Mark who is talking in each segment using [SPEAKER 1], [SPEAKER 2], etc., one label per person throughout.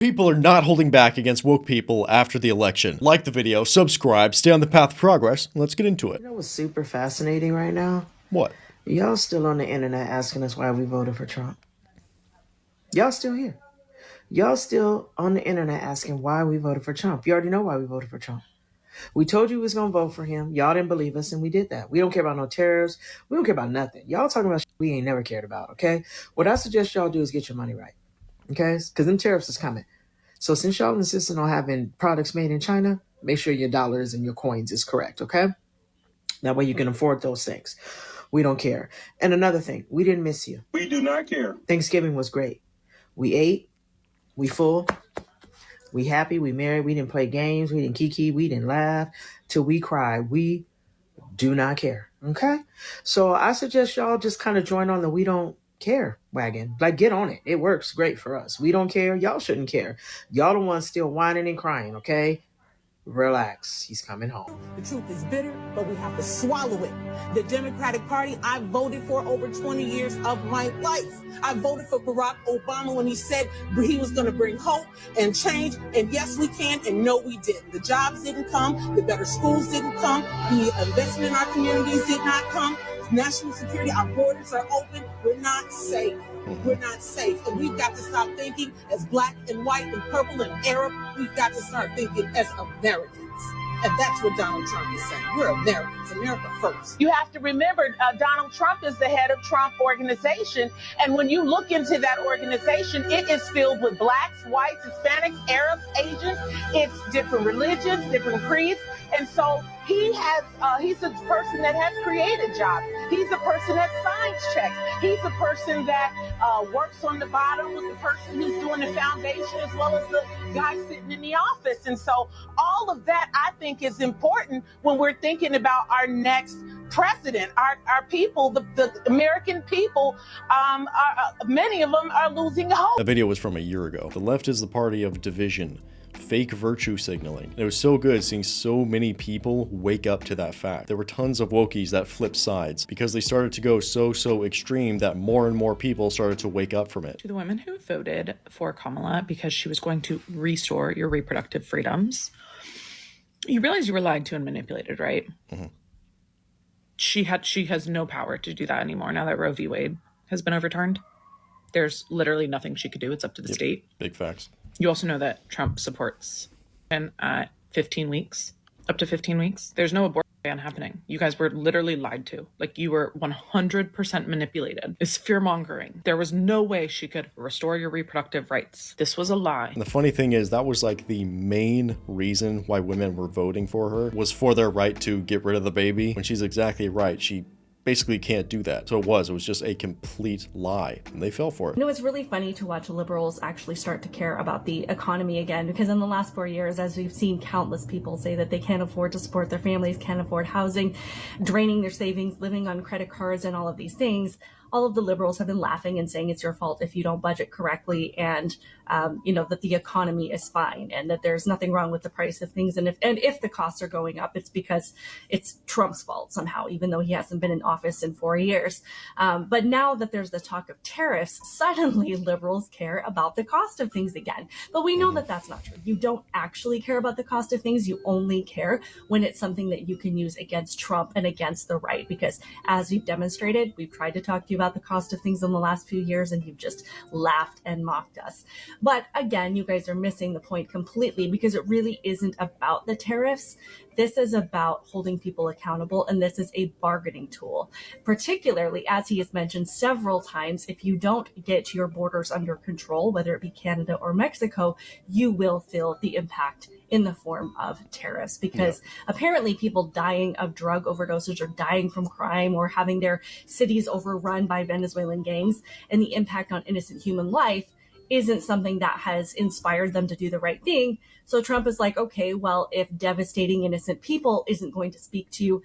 [SPEAKER 1] People are not holding back against woke people after the election. Like the video, subscribe, stay on the path of progress, and let's get into it.
[SPEAKER 2] You know what's super fascinating right now?
[SPEAKER 1] What?
[SPEAKER 2] Y'all still on the internet asking us why we voted for Trump. Y'all still here. Y'all still on the internet asking why we voted for Trump. You already know why we voted for Trump. We told you we was going to vote for him. Y'all didn't believe us, and we did that. We don't care about no tariffs. We don't care about nothing. Y'all talking about shit we ain't never cared about, okay? What I suggest y'all do is get your money right, okay? Because them tariffs is coming. So since y'all insisting on having products made in China, make sure your dollars and your coins is correct, okay? That way you can afford those things. We don't care. And another thing, we didn't miss you.
[SPEAKER 3] We do not care.
[SPEAKER 2] Thanksgiving was great. We ate, we full, we happy, we married, we didn't play games, we didn't kiki, we didn't laugh till we cried. We do not care, okay? So I suggest y'all just kind of join on the we don't care wagon. Like, get on it. It works great for us. We don't care. Y'all shouldn't care. Y'all the ones still whining and crying, okay? Relax. He's coming home.
[SPEAKER 4] The truth is bitter, but we have to swallow it. The Democratic Party I voted for over 20 years of my life. I voted for Barack Obama when he said he was going to bring hope and change. And yes, we can. And no, we didn't. The jobs didn't come. The better schools didn't come. The investment in our communities did not come. National security, our borders are open. We're not safe. We're not safe. And we've got to stop thinking as black and white and purple and Arab. We've got to start thinking as Americans. And that's what Donald Trump is saying. We're Americans, America first.
[SPEAKER 5] You have to remember, Donald Trump is the head of Trump Organization. And when you look into that organization, it is filled with blacks, whites, Hispanics, Arabs, Asians. It's different religions, different creeds. And so he's a person that has created jobs. He's the person that signs checks. He's the person that works on the bottom with the person who's doing the foundation, as well as the guy sitting in the office. And so all of that, I think, is important when we're thinking about our next president. Our people, the American people, many of them are losing hope.
[SPEAKER 1] That video was from a year ago. The left is the party of division, fake virtue signaling. And it was so good seeing so many people wake up to that fact. There were tons of wokies that flipped sides because they started to go so extreme that more and more people started to wake up from it.
[SPEAKER 6] To the women who voted for Kamala because she was going to restore your reproductive freedoms, you realize you were lied to and manipulated, right? Mm-hmm. She has no power to do that anymore now that Roe v. Wade has been overturned. There's literally nothing she could do. It's up to the state.
[SPEAKER 1] Big facts. You
[SPEAKER 6] also know that Trump supports and 15 weeks, up to 15 weeks. There's no abortion ban happening. You guys were literally lied to. Like, you were 100% manipulated. It's fear-mongering. There was no way she could restore your reproductive rights. This was a lie.
[SPEAKER 1] And the funny thing is, that was like the main reason why women were voting for her, was for their right to get rid of the baby. When she's exactly right. She basically can't do that. So it was just a complete lie, and they fell for it.
[SPEAKER 7] You know, it's really funny to watch liberals actually start to care about the economy again, because in the last 4 years, as we've seen countless people say that they can't afford to support their families, can't afford housing, draining their savings, living on credit cards and all of these things, all of the liberals have been laughing and saying it's your fault if you don't budget correctly, and that the economy is fine and that there's nothing wrong with the price of things. And if the costs are going up, it's because it's Trump's fault somehow, even though he hasn't been in office in 4 years. But now that there's the talk of tariffs, suddenly liberals care about the cost of things again. But we know that that's not true. You don't actually care about the cost of things. You only care when it's something that you can use against Trump and against the right, because as we've demonstrated, we've tried to talk to you about the cost of things in the last few years, and you've just laughed and mocked us. But again, you guys are missing the point completely, because it really isn't about the tariffs. This is about holding people accountable, and this is a bargaining tool. Particularly, as he has mentioned several times, if you don't get your borders under control, whether it be Canada or Mexico, you will feel the impact in the form of tariffs, because apparently people dying of drug overdoses or dying from crime or having their cities overrun by Venezuelan gangs, and the impact on innocent human life isn't something that has inspired them to do the right thing. So Trump is like, okay, well, if devastating innocent people isn't going to speak to you,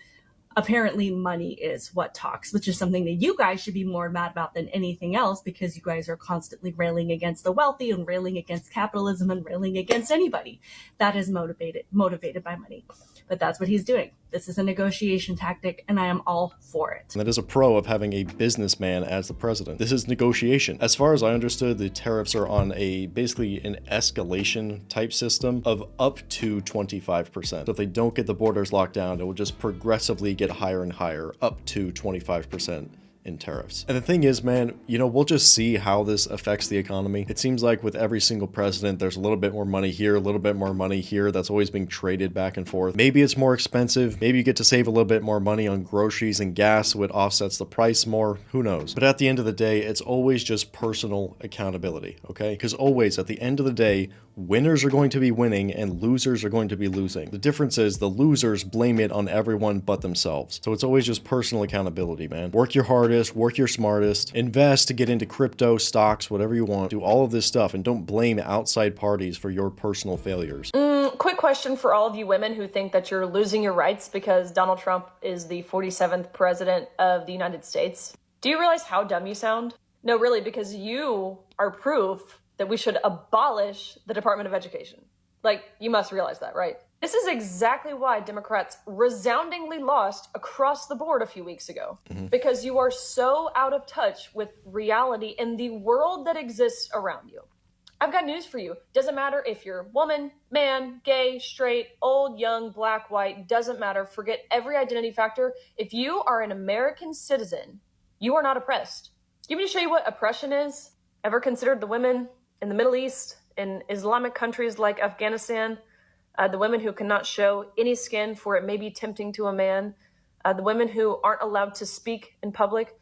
[SPEAKER 7] apparently money is what talks, which is something that you guys should be more mad about than anything else, because you guys are constantly railing against the wealthy and railing against capitalism and railing against anybody that is motivated by money. But that's what he's doing. This is a negotiation tactic, and I am all for it.
[SPEAKER 1] And that is a pro of having a businessman as the president. This is negotiation. As far as I understood, the tariffs are on basically an escalation type system of up to 25%. So if they don't get the borders locked down, it will just progressively get higher and higher, up to 25% in tariffs. And the thing is, man, we'll just see how this affects the economy. It seems like with every single president, there's a little bit more money here, a little bit more money here. That's always being traded back and forth. Maybe it's more expensive. Maybe you get to save a little bit more money on groceries and gas, so it offsets the price more. Who knows? But at the end of the day, it's always just personal accountability, okay? Because always at the end of the day, winners are going to be winning and losers are going to be losing. The difference is the losers blame it on everyone but themselves. So it's always just personal accountability, man. Work your hardest, work your smartest, invest to get into crypto, stocks, whatever you want. Do all of this stuff and don't blame outside parties for your personal failures.
[SPEAKER 3] Quick question for all of you women who think that you're losing your rights because Donald Trump is the 47th president of the United States. Do you realize how dumb you sound? No, really, because you are proof that we should abolish the Department of Education. Like, you must realize that, right? This is exactly why Democrats resoundingly lost across the board a few weeks ago. Because you are so out of touch with reality and the world that exists around you. I've got news for you. Doesn't matter if you're woman, man, gay, straight, old, young, black, white, doesn't matter. Forget every identity factor. If you are an American citizen, you are not oppressed. You want me to show you what oppression is? Ever considered the women in the Middle East, in Islamic countries like Afghanistan, the women who cannot show any skin for it may be tempting to a man, the women who aren't allowed to speak in public,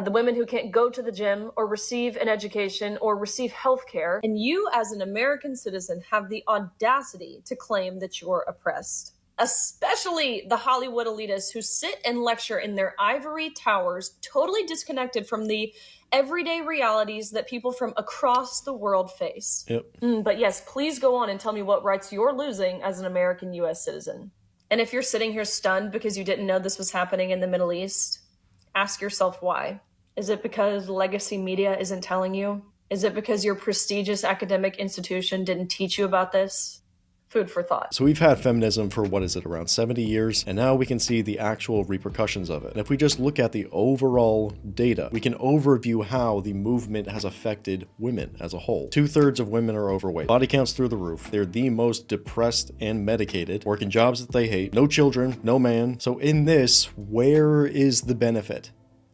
[SPEAKER 3] the women who can't go to the gym or receive an education or receive health care. And you as an American citizen have the audacity to claim that you're oppressed. Especially the Hollywood elitists who sit and lecture in their ivory towers, totally disconnected from the everyday realities that people from across the world face.
[SPEAKER 1] Yep.
[SPEAKER 3] But yes, please go on and tell me what rights you're losing as an American US citizen. And if you're sitting here stunned because you didn't know this was happening in the Middle East, ask yourself why. Is it because legacy media isn't telling you? Is it because your prestigious academic institution didn't teach you about this? Food for thought.
[SPEAKER 1] So we've had feminism for, around 70 years, and now we can see the actual repercussions of it. And if we just look at the overall data, we can overview how the movement has affected women as a whole. 2/3 of women are overweight. Body count's through the roof. They're the most depressed and medicated, working jobs that they hate. No children, no man. So in this, where is the benefit?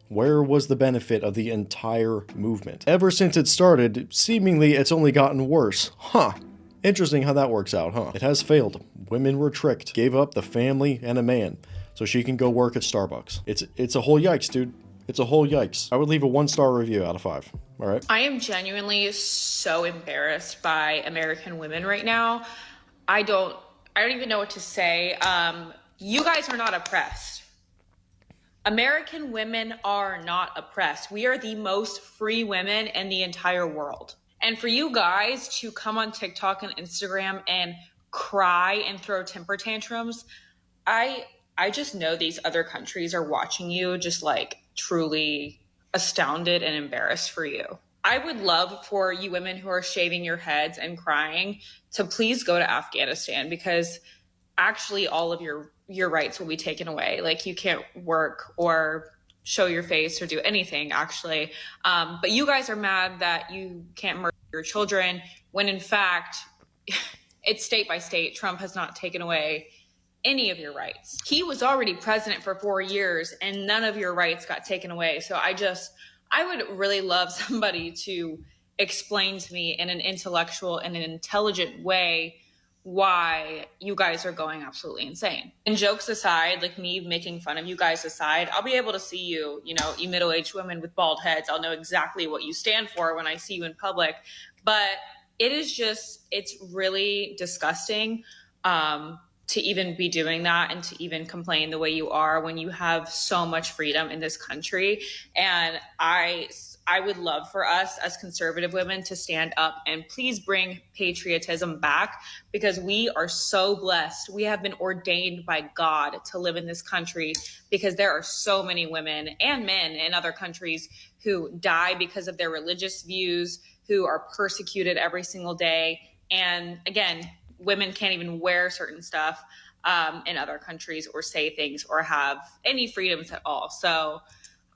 [SPEAKER 1] Where was the benefit of the entire movement? Ever since it started, seemingly it's only gotten worse. Interesting how that works out, huh? It has failed. Women were tricked, gave up the family and a man so she can go work at Starbucks. It's a whole yikes, dude. It's a whole yikes. I would leave a 1-star review out of 5. All right.
[SPEAKER 6] I am genuinely so embarrassed by American women right now. I don't even know what to say. You guys are not oppressed. American women are not oppressed. We are the most free women in the entire world. And for you guys to come on TikTok and Instagram and cry and throw temper tantrums, I just know these other countries are watching you just like truly astounded and embarrassed for you. I would love for you women who are shaving your heads and crying to please go to Afghanistan, because actually all of your rights will be taken away. Like, you can't work or show your face or do anything, actually. But you guys are mad that you can't murder your children, when in fact, it's state by state. Trump has not taken away any of your rights. He was already president for 4 years and none of your rights got taken away. So I would really love somebody to explain to me in an intellectual and an intelligent way why you guys are going absolutely insane. And jokes aside, like me making fun of you guys aside, I'll be able to see you, you middle-aged women with bald heads. I'll know exactly what you stand for when I see you in public. But it's really disgusting to even be doing that and to even complain the way you are when you have so much freedom in this country. And I would love for us as conservative women to stand up and please bring patriotism back, because we are so blessed. We have been ordained by God to live in this country, because there are so many women and men in other countries who die because of their religious views, who are persecuted every single day. And again, women can't even wear certain stuff.
[SPEAKER 8] in other countries or say things or have any freedoms at all. So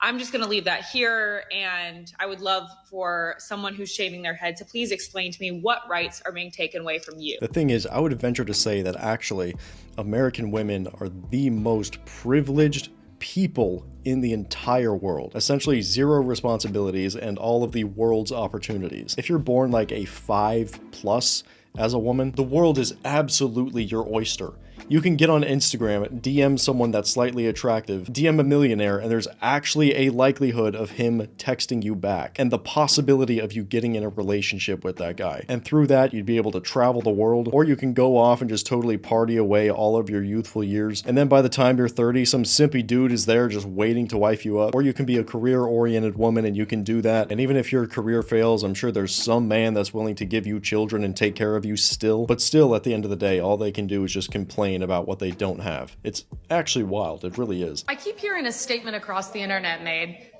[SPEAKER 8] I'm just going to leave that here. And I would love for someone who's shaving their head to please explain to me what rights are being taken away from you.
[SPEAKER 1] The thing is, I would venture to say that actually American women are the most privileged people in the entire world. Essentially 0 responsibilities and all of the world's opportunities. If you're born like a 5+ as a woman, the world is absolutely your oyster. You can get on Instagram, DM someone that's slightly attractive, DM a millionaire, and there's actually a likelihood of him texting you back, and the possibility of you getting in a relationship with that guy. And through that, you'd be able to travel the world, or you can go off and just totally party away all of your youthful years, and then by the time you're 30, some simpy dude is there just waiting to wife you up. Or you can be a career-oriented woman and you can do that, and even if your career fails, I'm sure there's some man that's willing to give you children and take care of you still. But still, at the end of the day, all they can do is just complain about what they don't have. It's actually wild. It really is.
[SPEAKER 9] I keep hearing a statement across the internet made,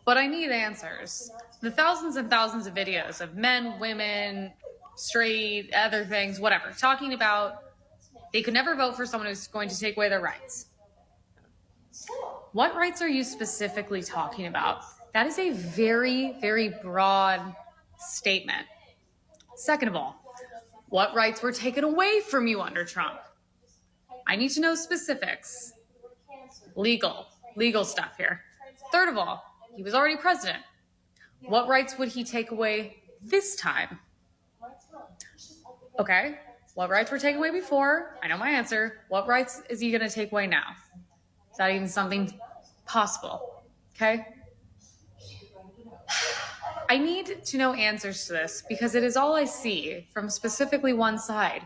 [SPEAKER 9] but I need answers. The thousands and thousands of videos of men, women, straight, other things, whatever, talking about they could never vote for someone who's going to take away their rights. What rights are you specifically talking about? That is a very, very broad statement. Second of all, what rights were taken away from you under Trump? I need to know specifics. Legal stuff here. Third of all, he was already president. What rights would he take away this time? Okay, what rights were taken away before? I know my answer. What rights is he gonna take away now? Is that even something possible? Okay? I need to know answers to this because it is all I see from specifically one side.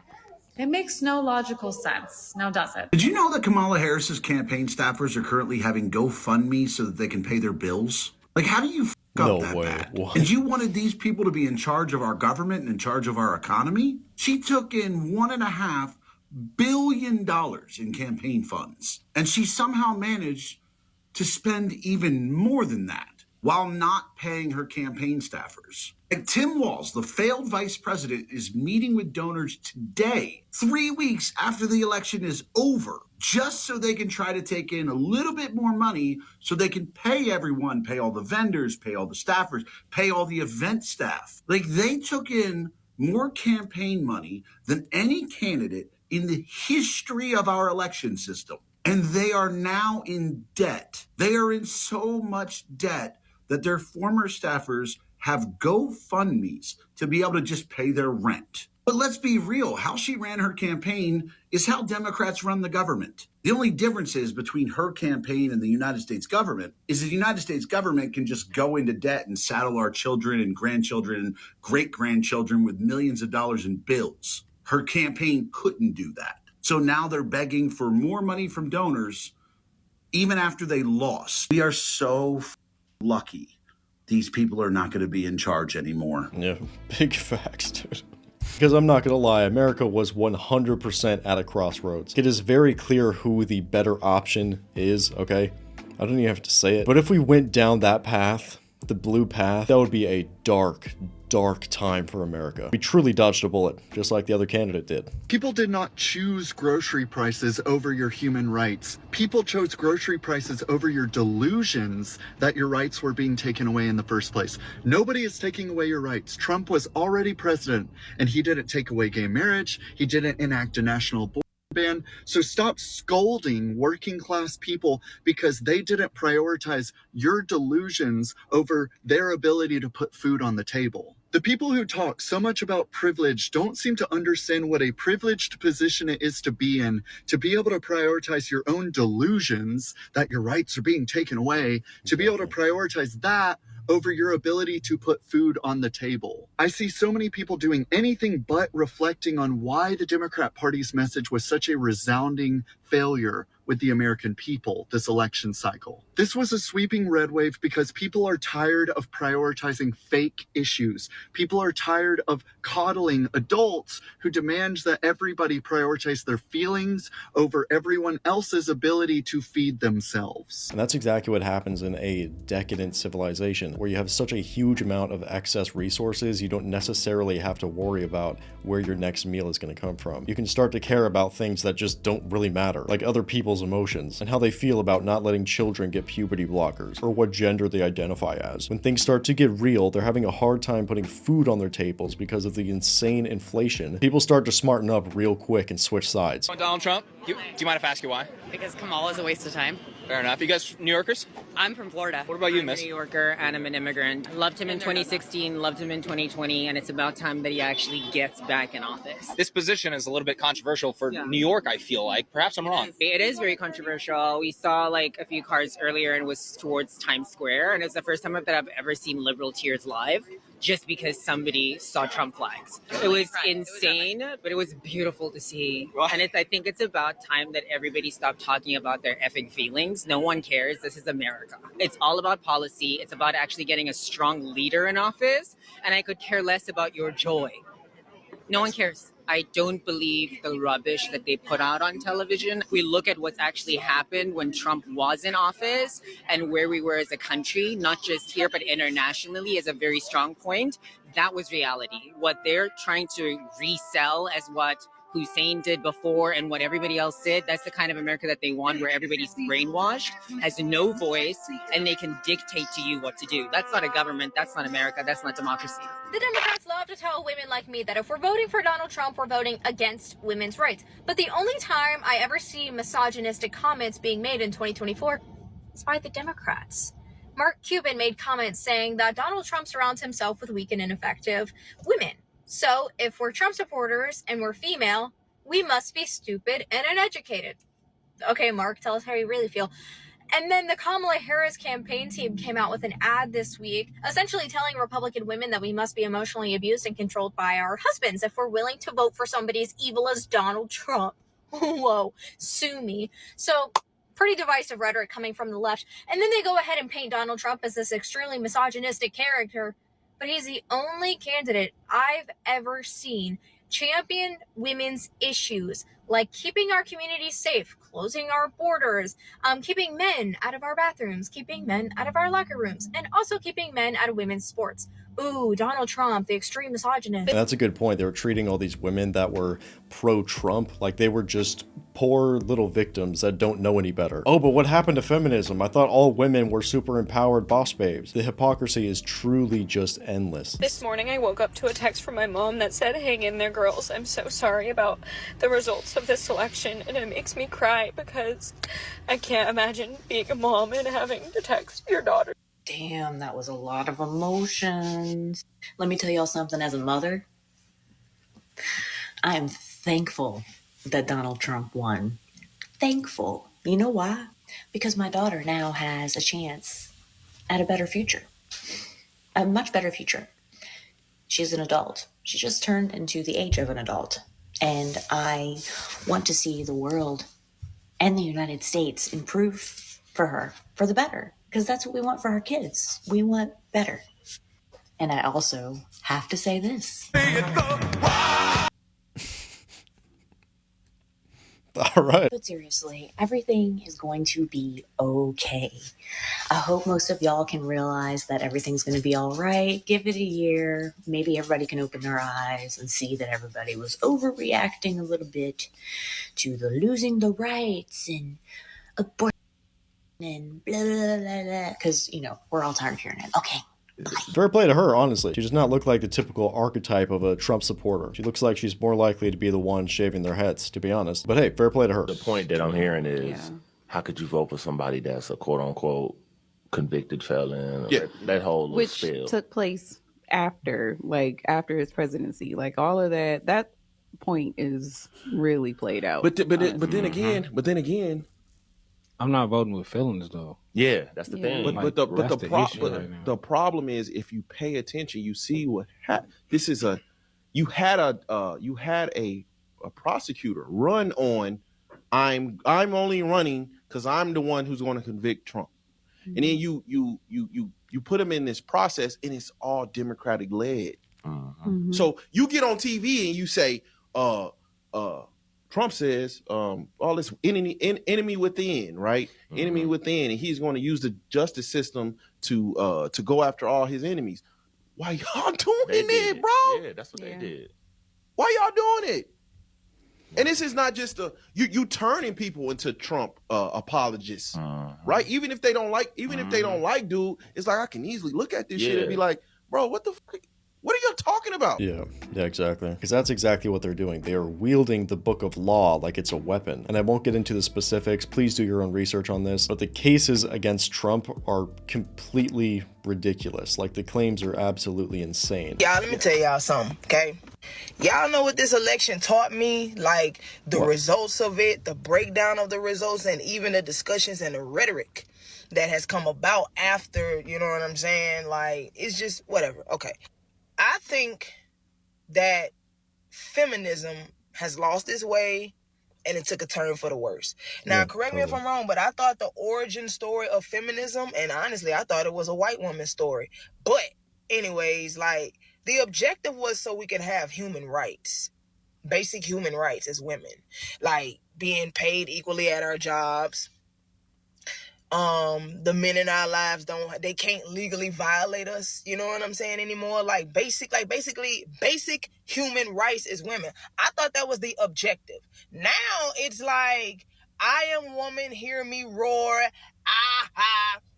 [SPEAKER 9] It makes no logical sense. Now, does it?
[SPEAKER 10] Did you know that Kamala Harris's campaign staffers are currently having GoFundMe so that they can pay their bills? Like, how do you f up that bad?
[SPEAKER 1] What?
[SPEAKER 10] And you wanted these people to be in charge of our government and in charge of our economy? She took in $1.5 billion in campaign funds, and she somehow managed to spend even more than that while not paying her campaign staffers. Like Tim Walz, the failed vice president, is meeting with donors today, 3 weeks after the election is over, just so they can try to take in a little bit more money so they can pay everyone, pay all the vendors, pay all the staffers, pay all the event staff. Like, they took in more campaign money than any candidate in the history of our election system. And they are now in debt. They are in so much debt that their former staffers have GoFundMes to be able to just pay their rent. But let's be real, how she ran her campaign is how Democrats run the government. The only difference is between her campaign and the United States government is the United States government can just go into debt and saddle our children and grandchildren and great-grandchildren with millions of dollars in bills. Her campaign couldn't do that. So now they're begging for more money from donors even after they lost. We are so lucky these people are not going to be in charge anymore.
[SPEAKER 1] Yeah, big facts, dude. Because I'm not going to lie, America was 100% at a crossroads. It is very clear who the better option is, okay? I don't even have to say it. But if we went down that path, the blue path, that would be a dark, dark time for America. We truly dodged a bullet, just like the other candidate did.
[SPEAKER 11] People did not choose grocery prices over your human rights. People chose grocery prices over your delusions that your rights were being taken away in the first place. Nobody is taking away your rights. Trump was already president, and he didn't take away gay marriage. He didn't enact a national abortion ban. So stop scolding working class people because they didn't prioritize your delusions over their ability to put food on the table. The people who talk so much about privilege don't seem to understand what a privileged position it is to be in, to be able to prioritize your own delusions that your rights are being taken away, to be able to prioritize that over your ability to put food on the table. I see so many people doing anything but reflecting on why the Democrat Party's message was such a resounding failure with the American people this election cycle. This was a sweeping red wave because people are tired of prioritizing fake issues. People are tired of coddling adults who demand that everybody prioritize their feelings over everyone else's ability to feed themselves.
[SPEAKER 1] And that's exactly what happens in a decadent civilization, where you have such a huge amount of excess resources, you don't necessarily have to worry about where your next meal is going to come from. You can start to care about things that just don't really matter, like other people's emotions and how they feel about not letting children get puberty blockers or what gender they identify as. When things start to get real, they're having a hard time putting food on their tables because of the insane inflation. People start to smarten up real quick and switch sides.
[SPEAKER 12] Donald Trump, do you mind if I ask you why?
[SPEAKER 13] Because Kamala is a waste of time.
[SPEAKER 12] Fair enough. You guys New Yorkers?
[SPEAKER 13] I'm from Florida.
[SPEAKER 12] What about you,
[SPEAKER 13] I'm
[SPEAKER 12] miss?
[SPEAKER 13] a New Yorker, and I'm an immigrant. Loved him in 2016, loved him in 2020, and it's about time that he actually gets back in office.
[SPEAKER 12] This position is a little bit controversial for New York, I feel like. Perhaps I'm wrong.
[SPEAKER 13] It is very controversial. We saw like a few cars earlier and it was towards Times Square, and it's the first time that I've ever seen liberal tears live, just because somebody saw Trump flags. It was insane, but it was beautiful to see. And I think it's about time that everybody stopped talking about their effing feelings. No one cares. This is America. It's all about policy. It's about actually getting a strong leader in office. And I could care less about your joy. No one cares. I don't believe the rubbish that they put out on television. If we look at what's actually happened when Trump was in office and where we were as a country, not just here, but internationally, is a very strong point. That was reality. What they're trying to resell as what Hussein did before and what everybody else did, that's the kind of America that they want, where everybody's brainwashed, has no voice, and they can dictate to you what to do. That's not a government. That's not America. That's not democracy.
[SPEAKER 14] The Democrats love to tell women like me that if we're voting for Donald Trump, we're voting against women's rights. But the only time I ever see misogynistic comments being made in 2024 is by the Democrats. Mark Cuban made comments saying that Donald Trump surrounds himself with weak and ineffective women. So if we're Trump supporters and we're female, we must be stupid and uneducated. Okay, Mark, tell us how you really feel. And then the Kamala Harris campaign team came out with an ad this week, essentially telling Republican women that we must be emotionally abused and controlled by our husbands if we're willing to vote for somebody as evil as Donald Trump. Whoa, sue me. So pretty divisive rhetoric coming from the left. And then they go ahead and paint Donald Trump as this extremely misogynistic character. But he's the only candidate I've ever seen champion women's issues, like keeping our communities safe, closing our borders, keeping men out of our bathrooms, keeping men out of our locker rooms, and also keeping men out of women's sports. Ooh, Donald Trump, the extreme misogynist.
[SPEAKER 1] And that's a good point. They were treating all these women that were pro-Trump like they were just poor little victims that don't know any better. Oh, but what happened to feminism? I thought all women were super empowered boss babes. The hypocrisy is truly just endless.
[SPEAKER 3] This morning I woke up to a text from my mom that said, "Hang in there, girls. I'm so sorry about the results of this election." And it makes me cry because I can't imagine being a mom and having to text your daughter.
[SPEAKER 2] Damn, that was a lot of emotions. Let me tell y'all something. As a mother, I am thankful that Donald Trump won. Thankful. You know why? Because my daughter now has a chance at a better future. A much better future. She's an adult. She just turned into the age of an adult. And I want to see the world and the United States improve for her, for the better. Because that's what we want for our kids. We want better. And I also have to say this.
[SPEAKER 1] All right.
[SPEAKER 2] But seriously, everything is going to be okay. I hope most of y'all can realize that everything's going to be all right. Give it a year. Maybe everybody can open their eyes and see that everybody was overreacting a little bit to the losing the rights and abortion and blah, blah, blah, blah. Because, you know, we're all tired of hearing it. Okay. Bye.
[SPEAKER 1] Fair play to her, honestly. She does not look like the typical archetype of a Trump supporter. She looks like she's more likely to be the one shaving their heads, to be honest. But hey, fair play to her.
[SPEAKER 15] The point that I'm hearing is, how could you vote for somebody that's a quote-unquote convicted felon?
[SPEAKER 16] Yeah.
[SPEAKER 15] That whole little
[SPEAKER 17] Which
[SPEAKER 15] spill.
[SPEAKER 17] took place after his presidency. Like all of that point is really played out.
[SPEAKER 16] But then again, I'm not voting with felons though.
[SPEAKER 15] Yeah, that's the thing.
[SPEAKER 16] But the problem is, if you pay attention, you see what you had a prosecutor run on
[SPEAKER 18] I'm only running because I'm the one who's going to convict Trump. And then you put him in this process, and it's all Democratic led. So you get on TV and you say, Trump says all this enemy within, right? Enemy within, and he's going to use the justice system to go after all his enemies. Why y'all doing it, bro?
[SPEAKER 15] Yeah, that's what they did.
[SPEAKER 18] Why y'all doing it? And this is not just you turning people into Trump apologists, right? Even if they don't like, dude, it's like I can easily look at this shit and be like, bro, what the fuck? What are y'all talking about?
[SPEAKER 1] Yeah, exactly. Because that's exactly what they're doing. They are wielding the book of law like it's a weapon. And I won't get into the specifics. Please do your own research on this. But the cases against Trump are completely ridiculous. Like, the claims are absolutely insane.
[SPEAKER 2] Y'all, let me tell y'all something, okay? Y'all know what this election taught me? Like, the results of it, the breakdown of the results, and even the discussions and the rhetoric that has come about after, you know what I'm saying? Like, it's just whatever. Okay. I think that feminism has lost its way and it took a turn for the worse. Now, correct me if I'm wrong, but I thought the origin story of feminism, and honestly, I thought it was a white woman's story. But anyways, like, the objective was so we could have human rights, basic human rights as women, like being paid equally at our jobs. The men in our lives they can't legally violate us, you know what I'm saying, anymore. Like basically basic human rights as women. I thought that was the objective. Now it's like, I am woman, hear me roar,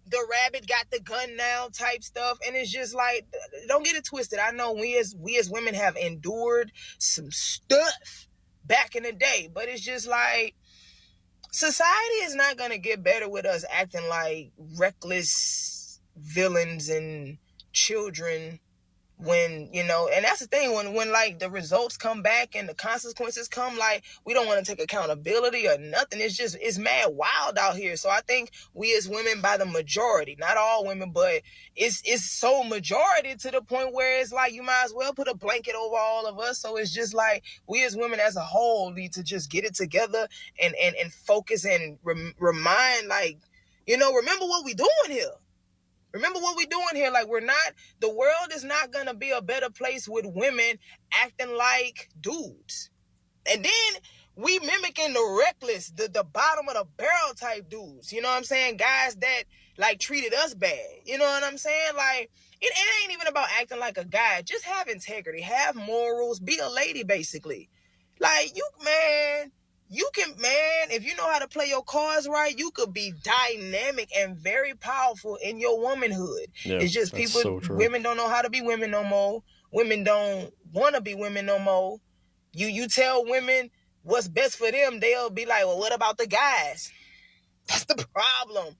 [SPEAKER 2] the rabbit got the gun now type stuff. And it's just like, don't get it twisted. I know we as women have endured some stuff back in the day, but it's just like, society is not going to get better with us acting like reckless villains and children when, you know, and that's the thing, when like the results come back and the consequences come, like, we don't want to take accountability or nothing. It's mad wild out here. So I think we as women, by the majority, not all women, but it's so majority to the point where it's like, you might as well put a blanket over all of us. So it's just like, we as women as a whole need to just get it together and focus and remind, like, you know, remember what we doing here. Remember what we're doing here. Like, the world is not going to be a better place with women acting like dudes. And then we mimicking the reckless, the bottom of the barrel type dudes. You know what I'm saying? Guys that, like, treated us bad. You know what I'm saying? Like, it ain't even about acting like a guy. Just have integrity, have morals, be a lady, basically. Like, you can, if you know how to play your cards right, you could be dynamic and very powerful in your womanhood. Yeah, it's just women don't know how to be women no more. Women don't want to be women no more. You tell women what's best for them, they'll be like, well, what about the guys? That's the problem.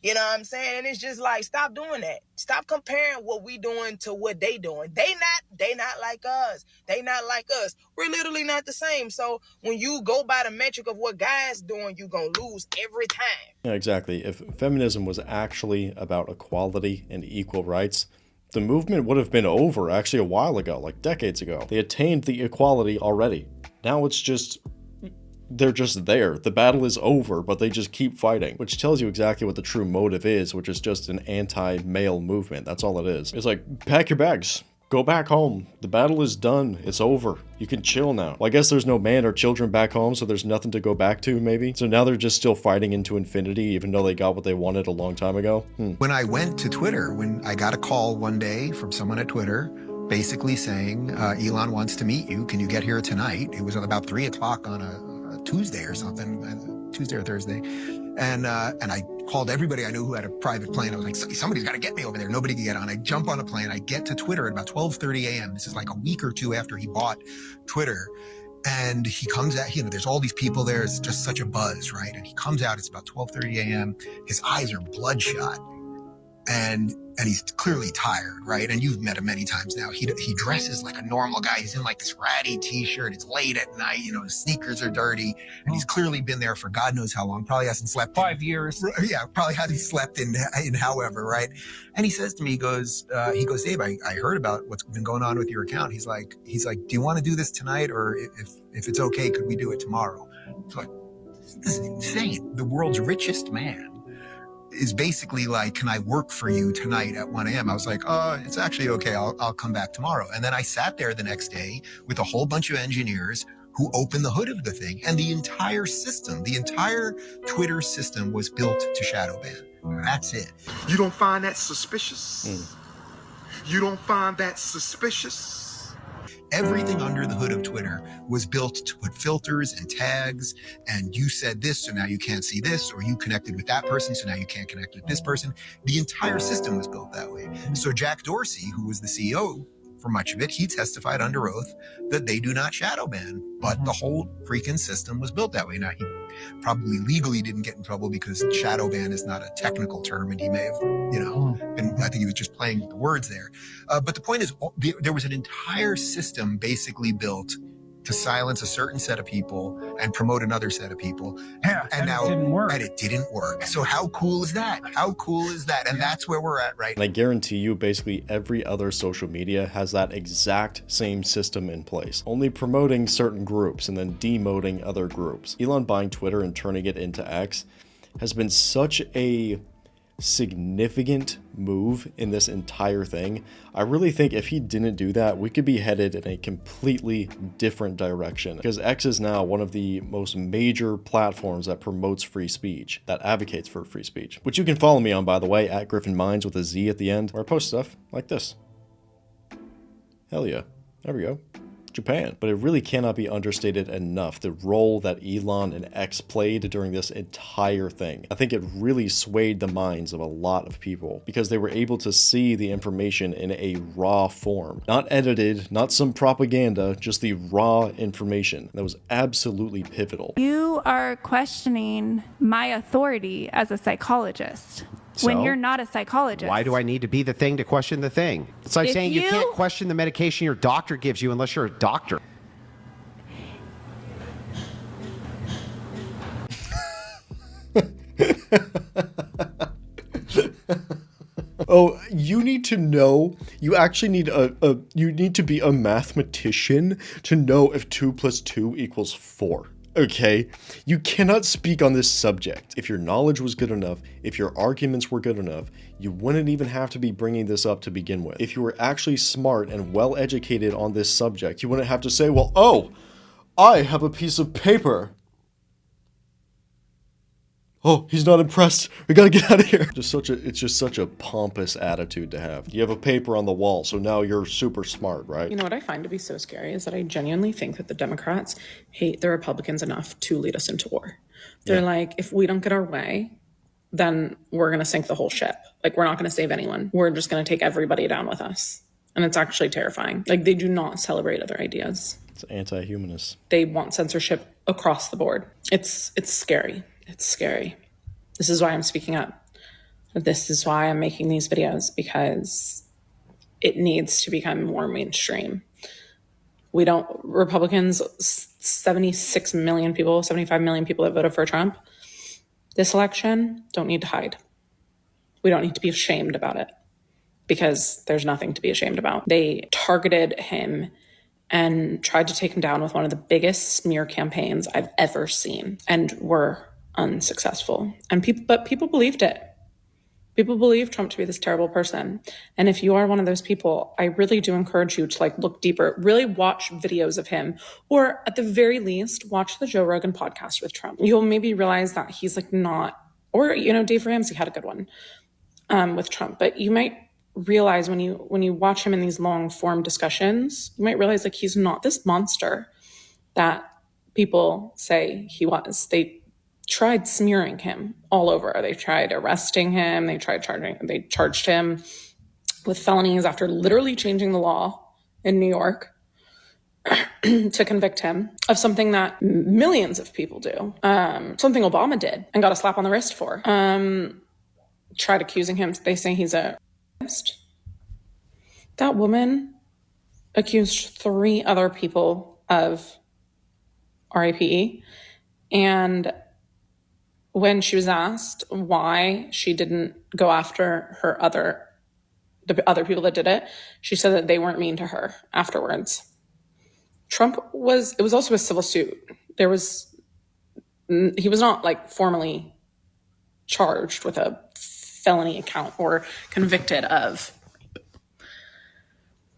[SPEAKER 2] You know what I'm saying? And it's just like, stop doing that. Stop comparing what we doing to what they doing. They not like us. They not like us. We're literally not the same. So when you go by the metric of what guys doing, you gonna lose every time.
[SPEAKER 1] Yeah, exactly. If feminism was actually about equality and equal rights, the movement would have been over actually a while ago, like decades ago. They attained the equality already. Now it's just, they're just there. The battle is over, but they just keep fighting, which tells you exactly what the true motive is, which is just an anti-male movement. That's all it is. It's like, pack your bags, go back home. The battle is done. It's over. You can chill now. Well, I guess there's no man or children back home, so there's nothing to go back to, maybe. So now they're just still fighting into infinity, even though they got what they wanted a long time ago.
[SPEAKER 19] When I went to Twitter, when I got a call one day from someone at Twitter, basically saying, Elon wants to meet you. Can you get here tonight? It was about 3 o'clock on a Tuesday or something, Tuesday or Thursday. And I called everybody I knew who had a private plane. I was like, somebody's got to get me over there. Nobody could get on. I jump on a plane. I get to Twitter at about 12:30 a.m. This is like a week or two after he bought Twitter. And he comes out, you know, there's all these people there. It's just such a buzz, right? And he comes out, it's about 12:30 a.m. His eyes are bloodshot. And he's clearly tired, right? And you've met him many times now. He dresses like a normal guy. He's in like this ratty t-shirt. It's late at night, you know, his sneakers are dirty. And he's clearly been there for God knows how long. Probably hasn't slept
[SPEAKER 20] 5 years.
[SPEAKER 19] Yeah, probably hasn't slept in however, right? And he says to me, he goes, Dave, I heard about what's been going on with your account. He's like, do you want to do this tonight? Or if it's okay, could we do it tomorrow? It's like, This is insane. The world's richest man is basically like, can I work for you tonight at 1 a.m.? I was like, it's actually okay. I'll come back tomorrow. And then I sat there the next day with a whole bunch of engineers who opened the hood of the thing. And the entire system, the entire Twitter system was built to shadow ban. That's it.
[SPEAKER 20] You don't find that suspicious? You don't find that suspicious?
[SPEAKER 19] Everything under the hood of Twitter was built to put filters and tags, and you said this, so now you can't see this, or you connected with that person, so now you can't connect with this person. The entire system was built that way. So Jack Dorsey, who was the CEO for much of it, he testified under oath that they do not shadow ban, but the whole freaking system was built that way. Now, he probably legally didn't get in trouble because shadow ban is not a technical term, and he may have, been, I think he was just playing with the words there. But the point is, there was an entire system basically built to silence a certain set of people and promote another set of people.
[SPEAKER 21] Yeah,
[SPEAKER 19] and now
[SPEAKER 21] it didn't work.
[SPEAKER 19] And it didn't work. So how cool is that? How cool is that? And that's where we're at right now.
[SPEAKER 1] And I guarantee you, basically every other social media has that exact same system in place, only promoting certain groups and then demoting other groups. Elon buying Twitter and turning it into X has been such a significant move in this entire thing. I really think if he didn't do that, we could be headed in a completely different direction, because X is now one of the most major platforms that promotes free speech, that advocates for free speech, which you can follow me on, by the way, at GriffinMind with a Z at the end, where I post stuff like this. Hell yeah. There we go. Japan. But it really cannot be understated enough, the role that Elon and X played during this entire thing. I think it really swayed the minds of a lot of people because they were able to see the information in a raw form. Not edited, not some propaganda, just the raw information. That was absolutely pivotal.
[SPEAKER 22] You are questioning my authority as a psychologist. When
[SPEAKER 23] So?
[SPEAKER 22] you're not a psychologist.
[SPEAKER 23] Why do I need to be the thing to question the thing? It's like
[SPEAKER 22] If
[SPEAKER 23] saying you
[SPEAKER 22] you-
[SPEAKER 23] can't question the medication your doctor gives you unless you're a doctor.
[SPEAKER 1] Oh, you need to know, you actually need you need to be a mathematician to know if 2 + 2 = 4. Okay? You cannot speak on this subject. If your knowledge was good enough, if your arguments were good enough, you wouldn't even have to be bringing this up to begin with. If you were actually smart and well educated on this subject, you wouldn't have to say, well, oh, I have a piece of paper. Oh, he's not impressed. We gotta get out of here. It's just such a pompous attitude to have. You have a paper on the wall, so now you're super smart, right?
[SPEAKER 6] You know what I find to be so scary is that I genuinely think that the Democrats hate the Republicans enough to lead us into war. They're like, if we don't get our way, then we're going to sink the whole ship. Like, we're not going to save anyone. We're just going to take everybody down with us. And it's actually terrifying. Like, they do not celebrate other ideas.
[SPEAKER 1] It's anti-humanist.
[SPEAKER 6] They want censorship across the board. It's scary. It's scary. This is why I'm speaking up. This is why I'm making these videos, because it needs to become more mainstream. Republicans, 76 million people, 75 million people that voted for Trump this election don't need to hide. We don't need to be ashamed about it, because there's nothing to be ashamed about. They targeted him and tried to take him down with one of the biggest smear campaigns I've ever seen, and were unsuccessful. But people believed it. People believe Trump to be this terrible person. And if you are one of those people, I really do encourage you to look deeper, really watch videos of him, or at the very least, watch the Joe Rogan podcast with Trump. You'll maybe realize that he's not, or, Dave Ramsey had a good one with Trump, but you might realize when you watch him in these long form discussions, you might realize he's not this monster that people say he was. They tried smearing him all over. They tried arresting him. They charged him with felonies after literally changing the law in New York to convict him of something that millions of people do. Something Obama did and got a slap on the wrist for. Tried accusing him. They say he's a racist. That woman accused 3 other people of RAPE, and when she was asked why she didn't go after the other people that did it, she said that they weren't mean to her afterwards. It was also a civil suit. There was he was not like formally charged with a felony account or convicted of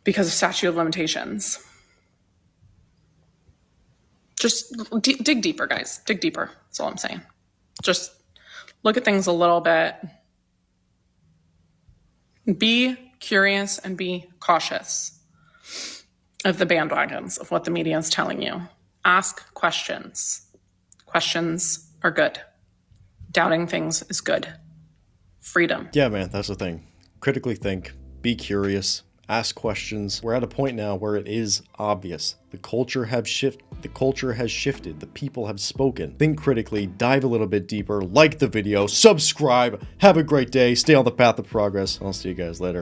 [SPEAKER 6] because of statute of limitations. Just dig deeper, guys. Dig deeper. That's all I'm saying. Just look at things a little bit. Be curious and be cautious of the bandwagons of what the media is telling you. Ask questions. Questions are good. Doubting things is good. Freedom.
[SPEAKER 1] Yeah, man, that's the thing. Critically think, be curious, ask questions. We're at a point now where it is obvious. The culture has shifted. The people have spoken. Think critically, dive a little bit deeper, like the video, subscribe, have a great day, stay on the path of progress. I'll see you guys later.